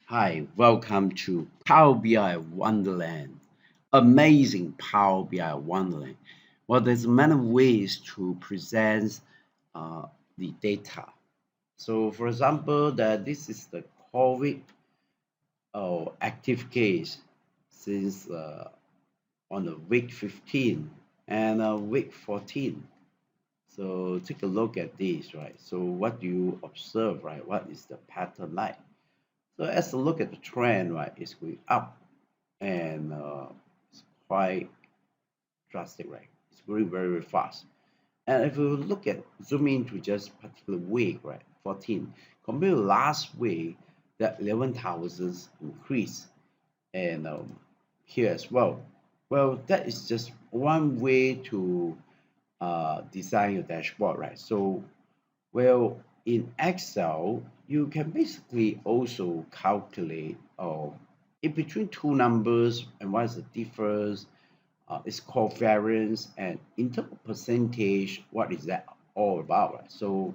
Hi, welcome to Power BI Wonderland. Amazing Power BI Wonderland. Well, there's many ways to present uh, the data. So, for example, that this is the COVID active case since on the week 15 and week 14. So, take a look at this, right? So, what do you observe, right? What is the pattern like? So, as a look at the trend, right, it's going up and it's quite drastic, right? It's growing very, very fast. And if you look at zoom into just particular week, right, 14, compared to last week, that 11,000 increase, and here as well. Well, that is just one way to design your dashboard, right? So, well, in Excel, you can basically also calculate in between two numbers and what is the difference. It's called variance, and in terms of percentage, what is that all about, right? So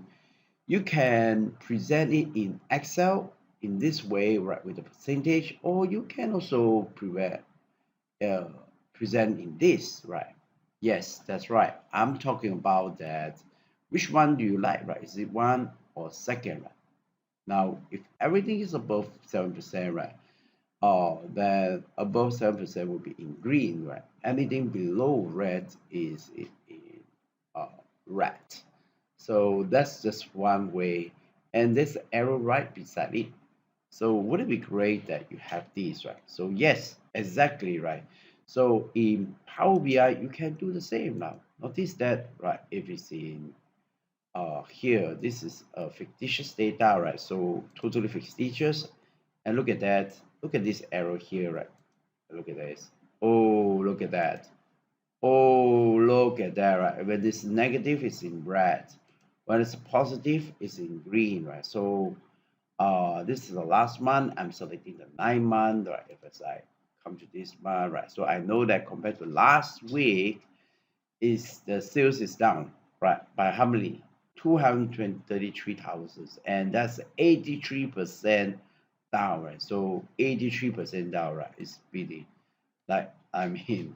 you can present it in Excel in this way, right, with the percentage, or you can also uh, present in this, right? Yes, that's right. I'm talking about that. Which one do you like, right? Is it one or second, right? Now, if everything is above 7%, right? Then above 7% will be in green, right? Anything below red is in uh, red. So that's just one way. And there's an arrow right beside it. So would it be great that you have these, right? So yes, exactly right. So in Power BI, you can do the same now. Notice that, right? If it's in here, this is fictitious data, right? So totally fictitious. And look at that. Look at this arrow here, right? Look at this. Oh, look at that. Oh, look at that, right? When this negative is in red. When it's positive, it's in green, right? So this is the last month. I'm selecting the 9 month, right? If as I come to this month, right? So I know that compared to last week, is the sales is down, right? By how many? 233,000, and that's 83% down, right? So 83% down, right? It's really like I mean,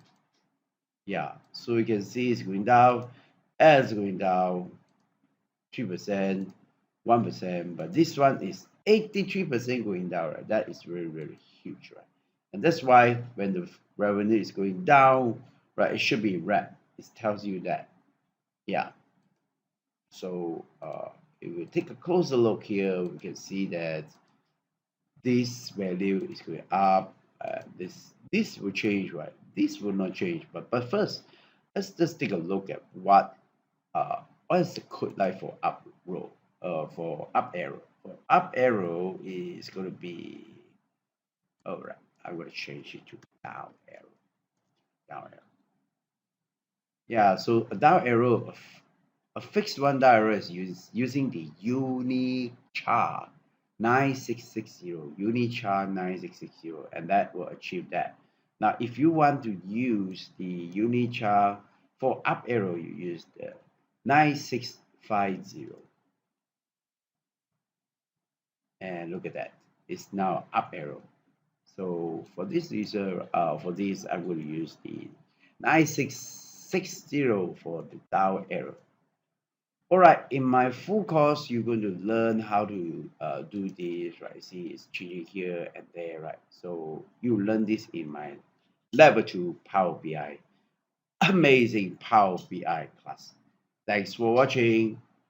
yeah. So you can see it's going down, and it's going down 3%, 1%, but this one is 83% going down, right? That is very, very huge, right? And that's why when the revenue is going down, right, it should be red. It tells you that, yeah. So if we take a closer look here, we can see that this value is going up. This will change, right? This will not change. But first, let's just take a look at what is the code like for up row, for up arrow. For up arrow is going to be, all right. I'm going to change it to down arrow. Down arrow. Yeah. So a down arrow, a fixed one down arrow is using the UNICHAR 9660, UNICHAR 9660, and that will achieve that. Now, if you want to use the UNICHAR for up arrow, you use the 9650. And look at that, it's now up arrow. So for this user, for this, I'm going to use the 9660 for the down arrow. All right, in my full course, you're going to learn how to do this, right? See, it's changing here and there, right? So you learn this in my level 2 Power BI, amazing Power BI class. Thanks for watching.